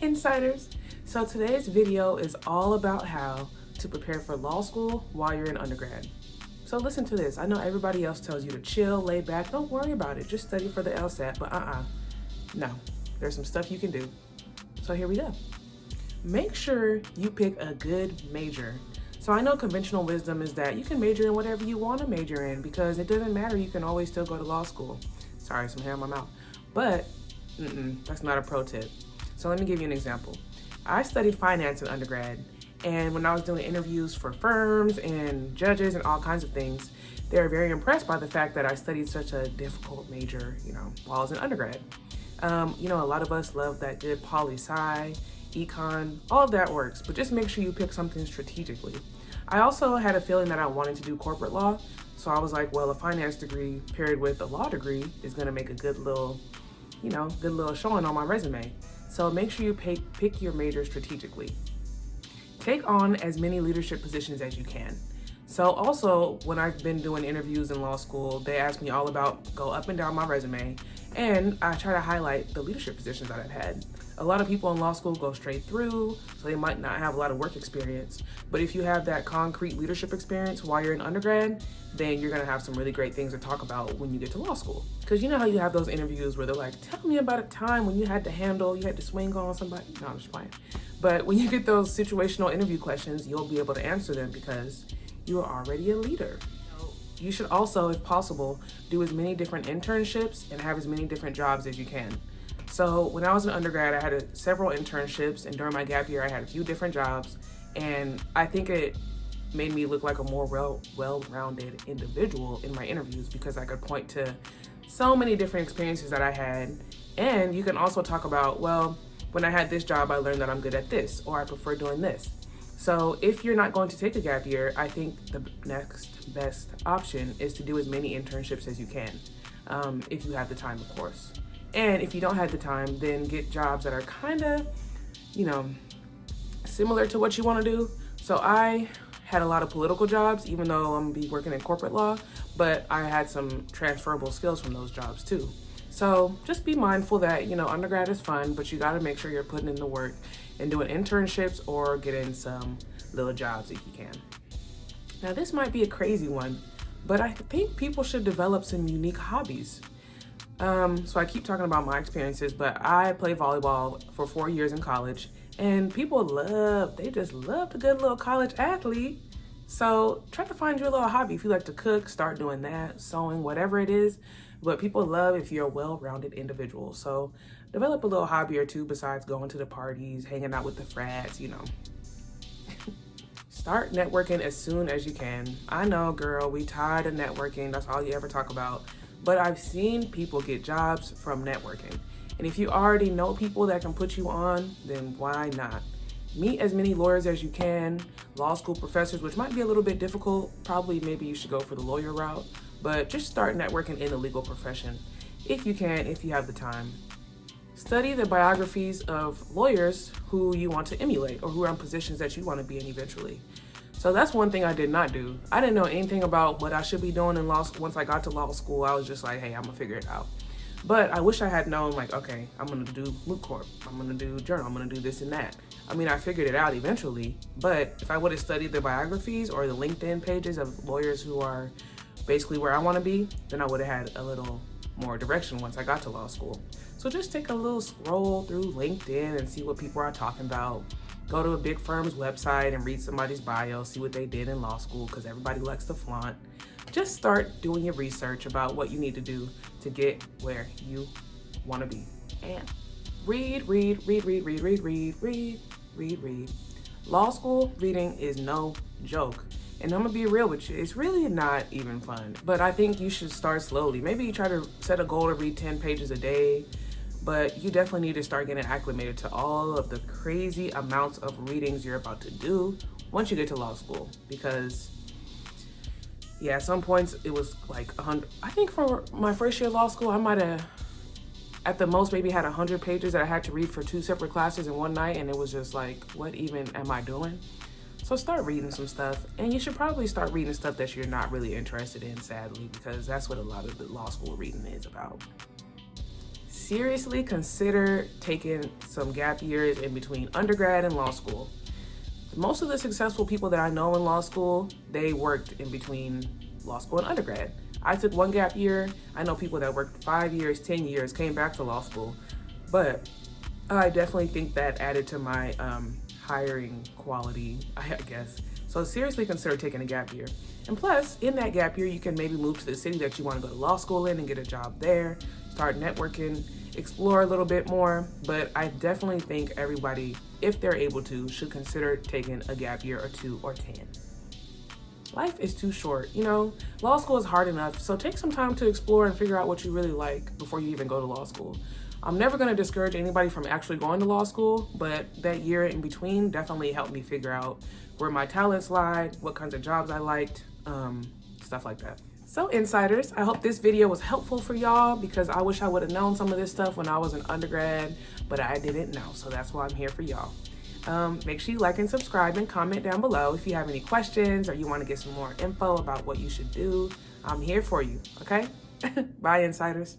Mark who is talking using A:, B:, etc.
A: insiders. So today's video is all about how to prepare for law school while you're in undergrad. So listen to this. I know everybody else tells you to chill, lay back, don't worry about it, just study for the LSAT, but no, there's some stuff you can do. So here we go. Make sure you pick a good major. So I know conventional wisdom is that you can major in whatever you want to major in because it doesn't matter, you can always still go to law school. Sorry, some hair in my mouth. But that's not a pro tip. So let me give you an example. I studied finance in undergrad, and when I was doing interviews for firms and judges and all kinds of things, they were very impressed by the fact that I studied such a difficult major, while I was in undergrad. A lot of us love that good poli-sci, econ, all of that works, but just make sure you pick something strategically. I also had a feeling that I wanted to do corporate law, so I was like, well, a finance degree paired with a law degree is gonna make a good little showing on my resume. So make sure you pick your major strategically. Take on as many leadership positions as you can. So also, when I've been doing interviews in law school, they ask me all about go up and down my resume, and I try to highlight the leadership positions that I've had. A lot of people in law school go straight through, so they might not have a lot of work experience. But if you have that concrete leadership experience while you're in undergrad, then you're gonna have some really great things to talk about when you get to law school. Because you know how you have those interviews where they're like, tell me about a time when you had to swing on somebody. No, I'm just playing. But when you get those situational interview questions, you'll be able to answer them because you are already a leader. You should also, if possible, do as many different internships and have as many different jobs as you can. So when I was an undergrad, I had several internships, and during my gap year, I had a few different jobs, and I think it made me look like a more well-rounded individual in my interviews because I could point to so many different experiences that I had. And you can also talk about, well, when I had this job, I learned that I'm good at this, or I prefer doing this. So if you're not going to take a gap year, I think the next best option is to do as many internships as you can, if you have the time, of course. And if you don't have the time, then get jobs that are kind of, similar to what you want to do. So I had a lot of political jobs, even though I'm gonna be working in corporate law, but I had some transferable skills from those jobs too. So just be mindful that, undergrad is fun, but you gotta make sure you're putting in the work and doing internships or getting some little jobs if you can. Now this might be a crazy one, but I think people should develop some unique hobbies. So I keep talking about my experiences, but I played volleyball for 4 years in college, and people they just love a good little college athlete. So try to find your little hobby. If you like to cook, start doing that, sewing, whatever it is. But people love if you're a well-rounded individual. So develop a little hobby or two besides going to the parties, hanging out with the frats, Start networking as soon as you can. I know, girl, we tired of networking. That's all you ever talk about. But I've seen people get jobs from networking. And if you already know people that can put you on, then why not? Meet as many lawyers as you can, law school professors, which might be a little bit difficult. Maybe you should go for the lawyer route, but just start networking in the legal profession if you can, if you have the time. Study the biographies of lawyers who you want to emulate or who are in positions that you want to be in eventually. So that's one thing I did not do. I didn't know anything about what I should be doing in law school. Once I got to law school, I was just like, hey, I'm gonna figure it out. But I wish I had known, okay, I'm gonna do moot court, I'm gonna do journal, I'm gonna do this and that. I figured it out eventually, but if I would have studied the biographies or the LinkedIn pages of lawyers who are basically where I wanna be, then I would have had a little more direction once I got to law school. So just take a little scroll through LinkedIn and see what people are talking about. Go to a big firm's website and read somebody's bio, see what they did in law school, because everybody likes to flaunt. Just start doing your research about what you need to do to get where you want to be. And read. Law school reading is no joke. And I'm gonna be real with you, it's really not even fun. But I think you should start slowly. Maybe you try to set a goal to read 10 pages a day, but you definitely need to start getting acclimated to all of the crazy amounts of readings you're about to do once you get to law school. Because at some points it was like 100. I think for my first year of law school, I might have at the most maybe had 100 pages that I had to read for 2 separate classes in one night, and it was just like, what even am I doing? So start reading some stuff, and you should probably start reading stuff that you're not really interested in, sadly, because that's what a lot of the law school reading is about. seriously consider taking some gap years in between undergrad and law school. Most of the successful people that I know in law school, they worked in between law school and undergrad. I took one gap year. I know people that worked 5 years, 10 years, came back to law school. But I definitely think that added to my hiring quality, I guess. So seriously consider taking a gap year. And plus, in that gap year, you can maybe move to the city that you want to go to law school in and get a job there, start networking, explore a little bit more. But I definitely think everybody, if they're able to, should consider taking a gap year or 2 or 10. Life is too short, you know? Law school is hard enough, so take some time to explore and figure out what you really like before you even go to law school. I'm never going to discourage anybody from actually going to law school, but that year in between definitely helped me figure out where my talents lied, what kinds of jobs I liked, stuff like that. So insiders, I hope this video was helpful for y'all because I wish I would have known some of this stuff when I was an undergrad, but I didn't know, so that's why I'm here for y'all. Make sure you like and subscribe and comment down below if you have any questions or you want to get some more info about what you should do. I'm here for you, okay? Bye, insiders.